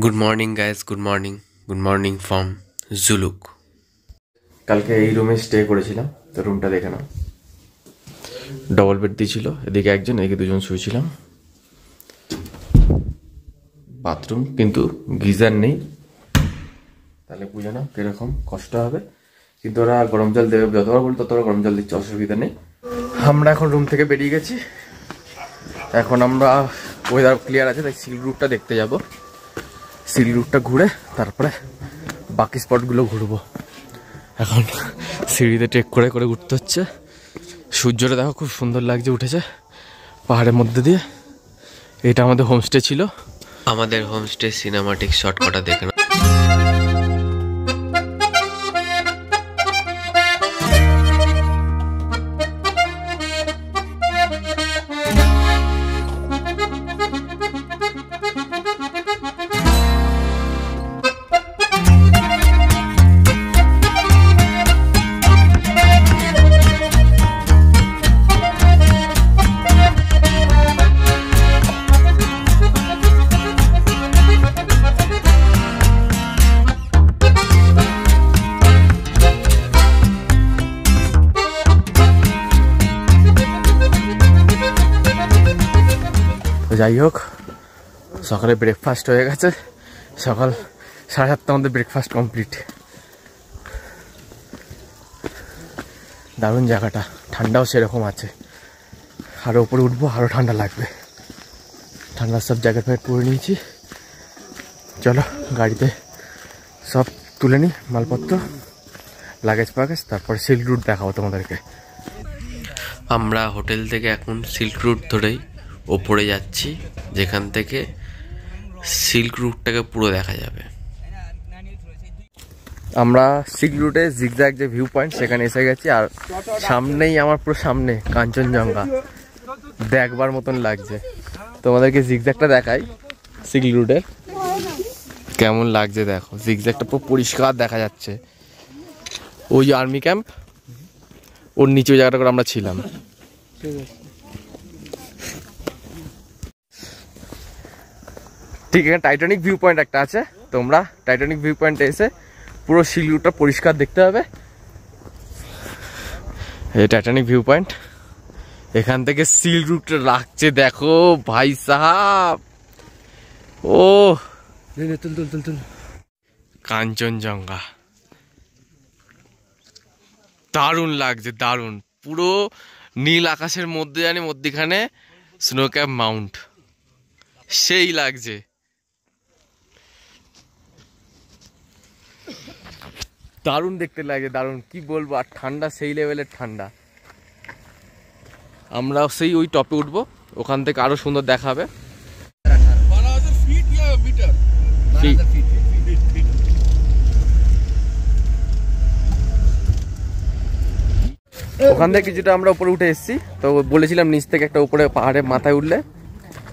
Good morning guys, good morning from Zuluk. কালকে এই রুমে স্টে করেছিলাম, তো রুমটা দেখে নাও। ডবল বেড দিয়েছিল, এদিকে একজন এদিকে দুজন শুয়েছিলাম। বাথরুম কিন্তু গিজার নেই, তাহলে বুঝে নাও কিরকম কষ্ট হবে। কিন্তু ওরা গরম জল দেবে, যতবার বলি ততবার গরম জল দিচ্ছে, অসুবিধা নেই। আমরা এখন রুম থেকে বেরিয়ে গেছি। এখন আমরা ওয়েদার ক্লিয়ার আছে তাই সিল্ক রুটটা দেখতে যাব। সিল্ক রুটটা ঘুরে তারপরে বাকি স্পটগুলো ঘুরবো। এখন সিঁড়িতে ট্রেক করে করে উঠতে হচ্ছে। সূর্যটা দেখো খুব সুন্দর লাগছে, উঠেছে পাহাড়ের মধ্যে দিয়ে। এটা আমাদের হোমস্টে ছিল। আমাদের হোমস্টে সিনেমাটিক শট কটা দেখে না। যাই হোক, সকালে ব্রেকফাস্ট হয়ে গেছে। সকাল 7:30 মধ্যে ব্রেকফাস্ট কমপ্লিট। দারুণ জায়গাটা, ঠান্ডাও সেরকম আছে। আরও উপরে উঠবো, আরও ঠান্ডা লাগবে। ঠান্ডার সব জ্যাকেট ফ্যাকেট পরে নিয়েছি। চলো গাড়িতে সব তুলে নিই, মালপত্র, লাগেজ ফাগেজ, তারপর সিল্ক রুট দেখাবো তোমাদেরকে। আমরা হোটেল থেকে এখন সিল্ক রুট ধরেই ওপরে যাচ্ছি, যেখান থেকে সিল্ক রুটটাকে পুরো দেখা যাবে। আমরা সিল্ক রুটে জিগজ্যাগ যে ভিউ পয়েন্ট সেখানে এসে গেছি। আর সামনেই আমার পুরো সামনে কাঞ্চনজঙ্ঘা, দেখবার মতন লাগছে। তোমাদেরকে জিগজ্যাগটা দেখাই। সিল্ক রুটে কেমন লাগছে দেখো, জিগজ্যাগটা পুরো পরিষ্কার দেখা যাচ্ছে। ওই যে আর্মি ক্যাম্প, ওর নিচে ওই জায়গাটা করে আমরা ছিলাম। ঠিক এখানে টাইটানিক ভিউ পয়েন্ট একটা আছে। তোমরা টাইটানিক ভিউ পয়েন্টে এসে পুরো সিল্ক রুটটা পরিষ্কার দেখতে হবে। এই টাইটানিক ভিউ পয়েন্ট, এখান থেকে সিল্ক রুটটা রাখছে দেখো ভাই সাহাব। ও কাঞ্চনজঙ্ঘা দারুণ লাগছে, দারুণ। পুরো নীল আকাশের মধ্যে জানি মধ্যখানে স্নো ক্যাপ মাউন্ট, সেই লাগছে। দারুণ দেখতে লাগে, দারুণ, কি বলবো। আর ঠান্ডা সেই লেভেলের ঠান্ডা। আমরা সেই ওই টপে উঠবো, ওখান থেকে আরো সুন্দর দেখাবে। ওখান থেকে কিছুটা আমরা উপরে উঠে এসেছি। তো বলেছিলাম নিচ থেকে একটা উপরে পাহাড়ের মাথায় উঠলে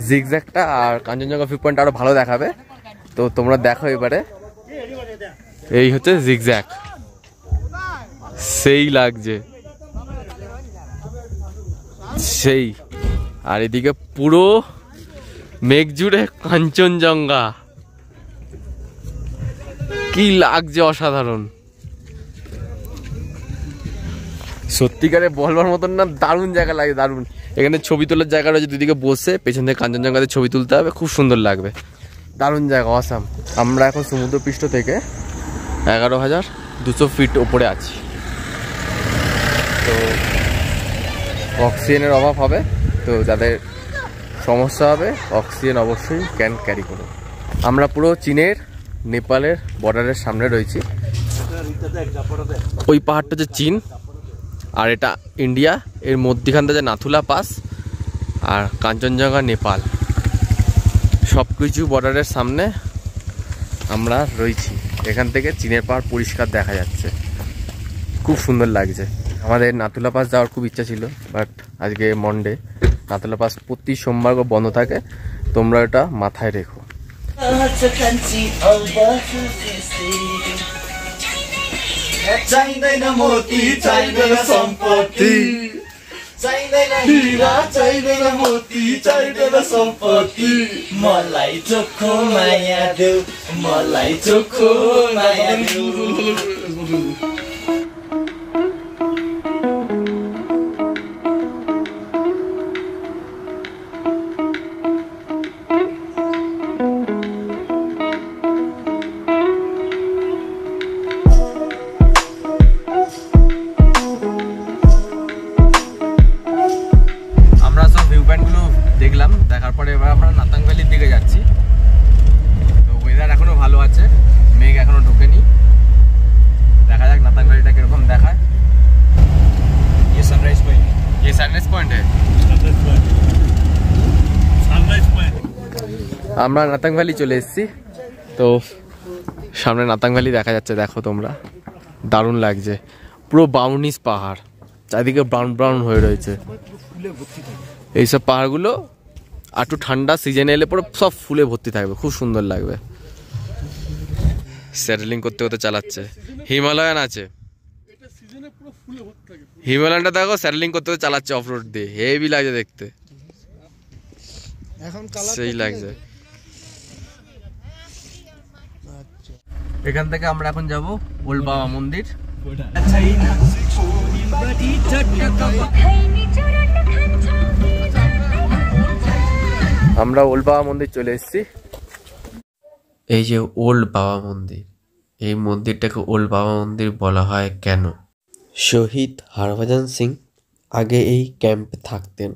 জিগজ্যাগটা আর কাঞ্চনজঙ্ঘা ভিউ পয়েন্ট আরো ভালো দেখাবে। তো তোমরা দেখো এবারে। এই হচ্ছে জিগজ্যাগ, সেই লাগছে সেই। আর এদিকে পুরো মেঘ জুড়ে কাঞ্চনজঙ্ঘা, কি লাগছে অসাধারণ। সত্যিকারে বলবার মতন না, দারুণ জায়গা লাগে, দারুণ। এখানে ছবি তোলার জায়গা রয়েছে, দুদিকে বসে পেছন থেকে কাঞ্চনজঙ্ঘাতে ছবি তুলতে হবে, খুব সুন্দর লাগবে, দারুণ জায়গা, অসাম। আমরা এখন সমুদ্রপৃষ্ঠ থেকে 11,200 ফিট ওপরে আছি। তো অক্সিজেনের অভাব হবে, তো যাদের সমস্যা হবে অক্সিজেন অবশ্যই ক্যান ক্যারি করুন। আমরা পুরো চীনের নেপালের বর্ডারের সামনে রয়েছি। ওই পাহাড়টা হচ্ছে চীন আর এটা ইন্ডিয়া। এর মধ্যখানটা যে নাথুলা পাস আর কাঞ্চনজঙ্ঘা নেপাল, সব কিছু বর্ডারের সামনে আমরা রয়েছি। এখান থেকে চীনের পাহাড় পরিষ্কার দেখা যাচ্ছে, খুব সুন্দর লাগছে। আমাদের নাথুলা পাস যাওয়ার খুব ইচ্ছা ছিল, বাট আজকে মন্ডে, নাথুলা পাস প্রতি সোমবার বন্ধ থাকে, তোমরা এটা মাথায় রেখো। हीरा चाहिँदैन मोती चाहिँदैन सम्पत्ति मलाई चोखो माया देऊ मलाई चोखो माया देऊ দেখলাম, দেখার পরে এবার আমরা নাতাং ভ্যালির দিকে যাচ্ছি। তো ওয়েদার এখনো ভালো আছে, মেঘ এখনো ঢোকেনি। দেখা যাক নাতাং ভ্যালিটা কিরকম দেখায়। ये सनराइज पॉइंट है। আমরা নাতাং ভ্যালি চলে এসেছি। তো সামনে নাতাং ভ্যালি দেখা যাচ্ছে, দেখো তোমরা, দারুণ লাগছে। পুরো বাউনিস পাহাড়, চারিদিকে ব্রাউন ব্রাউন হয়ে রয়েছে। এইসব পাহাড়গুলো একটু ঠান্ডা সিজনে এলে পরে সব ফুলে ভর্তি থাকবে, খুব সুন্দর লাগবে। স্যাডেলিং করতে করতে চালাচ্ছে। হিমালয়ান আছে, হিমালয়ানটা দেখো স্যাডেলিং করতে করতে চালাচ্ছে অফরোড দিয়ে, হেভি লাগছে দেখতে, সেই লাগছে। এখান থেকে আমরা এখন যাব ওল্ড বাবা মন্দির। আমরা ওল্ড বাবা মন্দির চলে এসেছি। এই যে ওল্ড বাবা মন্দির, এই মন্দিরটাকে ওল্ড বাবা মন্দির বলা হয় কেন? শহীদ হরভজন সিং আগে এই ক্যাম্পে থাকতেন।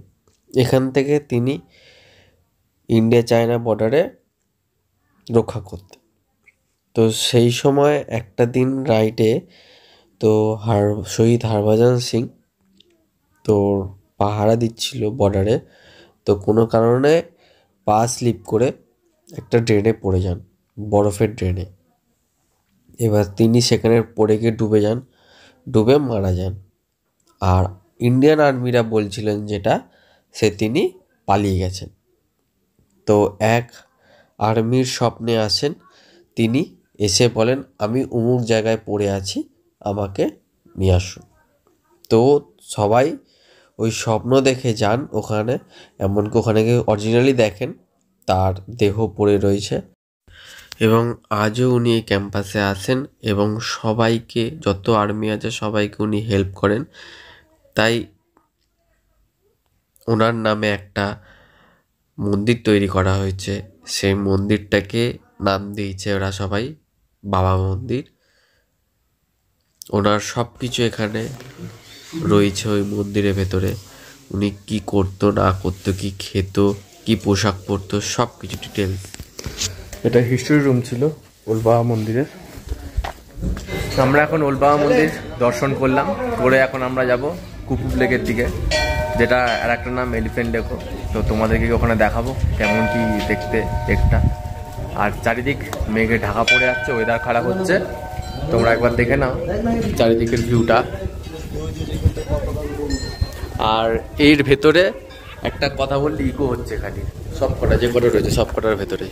এখান থেকে তিনি ইন্ডিয়া চায়না বর্ডারে রক্ষা করতেন। তো সেই সময় একটা দিন রাইটে তো শহীদ হরভজন সিং তো পাহারা দিচ্ছিল বর্ডারে। তো কোনো কারণে পা স্লিপ করে একটা ড্রেনে পড়ে যান, বরফের ড্রেনে। এবার তিনি সেখানে পড়ে গিয়ে ডুবে যান, ডুবে মারা যান। আর ইন্ডিয়ান আর্মিরা বলছিলেন যেটা তিনি পালিয়ে গেছেন। তো এক আর্মির স্বপ্নে আসেন তিনি, এসে বলেন আমি অমুক জায়গায় পড়ে আছি, আমাকে নিয়ে আসুন। তো সবাই ওই স্বপ্ন দেখে যান ওখানে, এমনকি ওখানে গিয়ে অরিজিনালি দেখেন তার দেহ পড়ে রয়েছে। এবং আজও উনি এই ক্যাম্পাসে আসেন এবং সবাইকে, যত আর্মি আছে সবাইকে উনি হেল্প করেন। তাই ওনার নামে একটা মন্দির তৈরি করা হয়েছে। সেই মন্দিরটাকে নাম দিয়েছে ওরা সবাই বাবা মন্দির। ওনার সব কিছু এখানে রয়েছে ওই মন্দিরের ভেতরে। উনি কি করতো না করতো, কি খেত, কি পোশাক পরতো, সব কিছু ডিটেলস। এটা হিস্ট্রি রুম ছিল ওল্ড বাবা মন্দিরের। আমরা এখন ওল্ড বাবা মন্দির দর্শন করলাম, করে এখন আমরা যাব কুপুব লেকের দিকে, যেটা আর একটা নাম এলিফ্যান্ট লেকও। তো তোমাদেরকে ওখানে দেখাবো কেমন কি দেখতে লেকটা। আর চারিদিক মেঘে ঢাকা পড়ে যাচ্ছে, ওয়েদার খারাপ হচ্ছে, তোমরা একবার দেখে নাও চারিদিকের ভিউটা। আর এর ভেতরে একটা কথা বললে ইকো হচ্ছে খালি, সব কটা যে কটা রয়েছে সব কটার ভেতরে।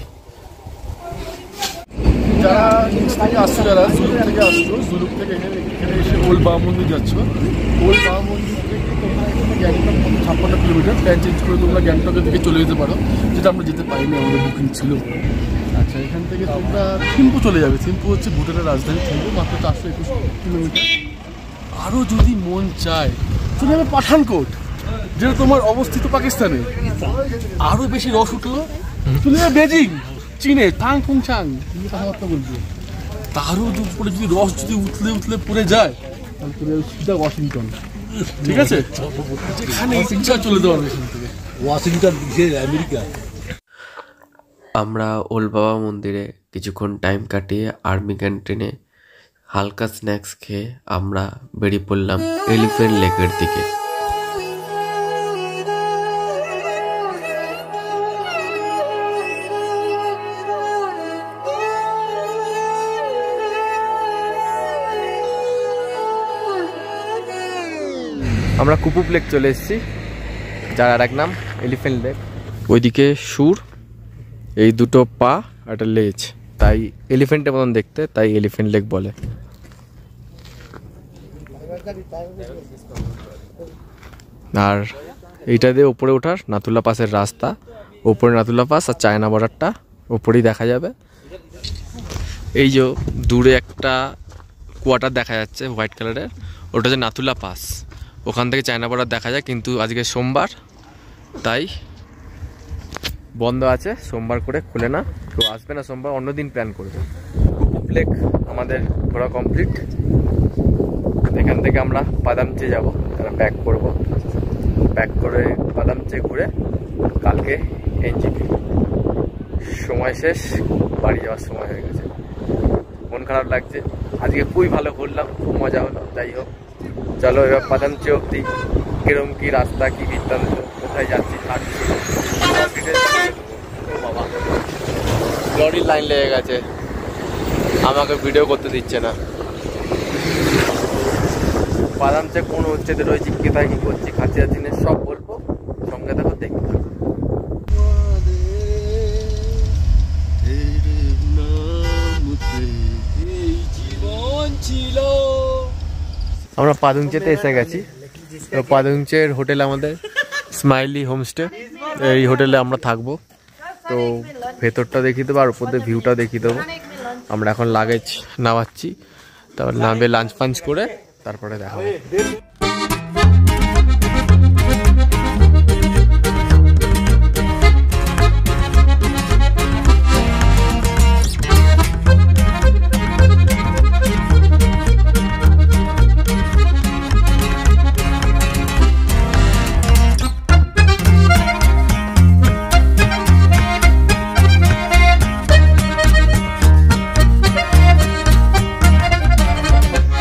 যারা নিচ থেকে আসছো, যারা সুলুক থেকে আসছো, সুলুক থেকে এখানে এসে ওল্ড বাবা মন্দির যাচ্ছ, ওল্ড বাবা মন্দির থেকে তোমরা এখানে গ্যাংটক 56 কিলোমিটার, প্ল্যান চেঞ্জ করে তোমরা গ্যাংটকের দিকে চলে যেতে পারো, যেটা আমরা যেতে পারিনি, আমাদের বুকিং ছিল। আচ্ছা, এখান থেকে তোমরা থিম্পু চলে যাবে। থিম্পু হচ্ছে ভুটানের রাজধানী, থিম্পু মাত্র 421 কিলোমিটার। আরও যদি মন চায় চলে যাবে পাঠানকোট, যেটা তোমার অবস্থিত পাকিস্তানে। আরও বেশি রস উঠলো চলে যাবে বেজিং, চীনে থাং ফুং চাং, তুমি কথাবার্তা বলবো। তারও উপরে যদি রস যদি উঠলে উঠলে পড়ে যায়, তাহলে চলে যাবে সিধা ওয়াশিংটন। ঠিক আছে, যেখানে ইচ্ছা চলে যাওয়ার এখান থেকে ওয়াশিংটন আমেরিকা। আমরা ওল্ড বাবা মন্দিরে কিছুক্ষণ টাইম কাটিয়ে আর্মি ক্যান্টিনে হালকা স্ন্যাক্স খেয়ে আমরা বেরিয়ে পড়লাম এলিফ্যান্ট লেকের দিকে। আমরা কুপুব লেক চলে এসেছি, যার আর এক নাম এলিফ্যান্ট লেক। ওইদিকে সুর, এই দুটো পা একটা লেজ, তাই এলিফ্যান্টের মতন দেখতে, তাই এলিফ্যান্ট লেক বলে। আর এইটা দিয়ে ওপরে ওঠার নাথুলা পাসের রাস্তা, ওপরে নাথুলা পাস আর চায়না বর্ডারটা ওপরেই দেখা যাবে। এই যে দূরে একটা কোয়ার্টার দেখা যাচ্ছে হোয়াইট কালারের, ওটা হচ্ছে নাথুলা পাস, ওখান থেকে চায়না বর্ডার দেখা যায়। কিন্তু আজকে সোমবার তাই বন্ধ আছে, সোমবার করে খুলে না, কেউ আসবে না সোমবার, অন্যদিন প্ল্যান করবে। কুকুপ লেক আমাদের ঘোরা কমপ্লিট। এখান থেকে আমরা বাদামচে যাব, তারা প্যাক করব, প্যাক করে বাদামচে ঘুরে কালকে এনজিপি। সময় শেষ, বাড়ি যাওয়ার সময় হয়ে গেছে। মন খারাপ লাগছে, আজকে খুবই ভালো ঘুরলাম, খুব মজা হলো। যাই হোক, চলো এবার বাদামচে অব্দি কিরম কি রাস্তা, কি বৃত্তান্ত, কোথায় যাচ্ছি, হাঁটছি, বাবা লরির লাইন লেগে গেছে, আমাকে ভিডিও করতে দিচ্ছে না। বাদামচে কোন হচ্ছে রয়েছি, কোথায় কি করছি, খাচ্ছি যাচ্ছি না, সব বলবো, সঙ্গে দেখো দেখতে। আমরা পাদুংচেতে এসে গেছি। তো পাদুংচের হোটেল আমাদের স্মাইলি হোমস্টে, এই হোটেলে আমরা থাকবো। তো ভেতরটা দেখিয়ে দেবো আর উপর দিয়ে ভিউটা দেখিয়ে দেবো। আমরা এখন লাগেজ নামাচ্ছি, তারপর নামবে লাঞ্চ ফাঞ্চ করে তারপরে দেখাবো।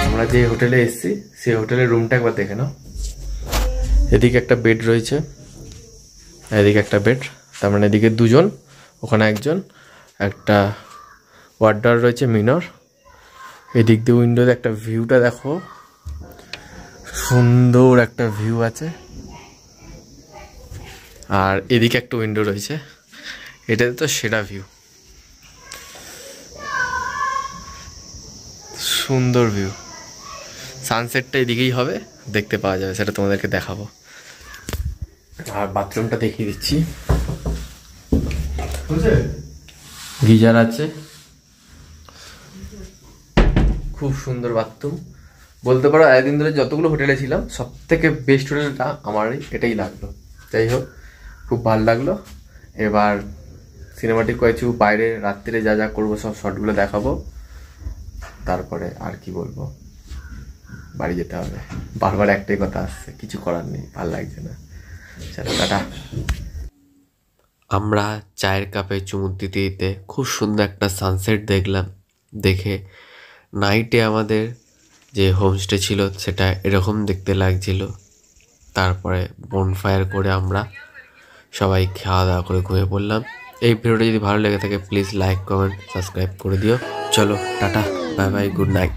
আমরা যে হোটেলে এসেছি সেই হোটেলের রুমটা একবার দেখে নাও। এদিকে একটা বেড রয়েছে, এদিকে একটা বেড, তার মানে এদিকে দুজন, ওখানে একজন, একটা ওয়ার্ডার রয়েছে মিনর। এদিক দিয়ে উইন্ডোতে একটা ভিউটা দেখো, সুন্দর একটা ভিউ আছে। আর এদিকে একটা উইন্ডো রয়েছে, এটাতে তো সেরা ভিউ, সুন্দর ভিউ। সানসেটটা এদিকেই হবে, দেখতে পাওয়া যাবে, সেটা তোমাদেরকে দেখাবো। আর বাথরুমটা দেখিয়ে দিচ্ছি, গিজার আছে, খুব সুন্দর বাথরুম। বলতে পারো এতদিন ধরে যতগুলো হোটেলে ছিলাম সব থেকে বেস্ট হোটেলটা আমার এটাই লাগলো। যাই হোক, খুব ভালো লাগলো। এবার সিনেমাটিক কিছু বাইরে রাত্রিরে যা যা করবো সব শর্টগুলো দেখাবো, তারপরে আর কি বলবো, বাড়ি যেতে হবে। বারবার একটাই কথা আসছে, কিছু করার নেই, ভালো লাগছে না। চলো টাটা। আমরা চায়ের কাপে চুমুক দিতে দিতে খুব সুন্দর একটা সানসেট দেখলাম। দেখে নাইটে আমাদের যে হোমস্টে ছিল সেটা এরকম দেখতে লাগছিল। তারপরে বনফায়ার করে আমরা সবাই খাওয়া দাওয়া করে ঘুমিয়ে পড়লাম। এই ভিডিওটা যদি ভালো লেগে থাকে প্লিজ লাইক, কমেন্ট, সাবস্ক্রাইব করে দিও। চলো tata, bye bye, good night.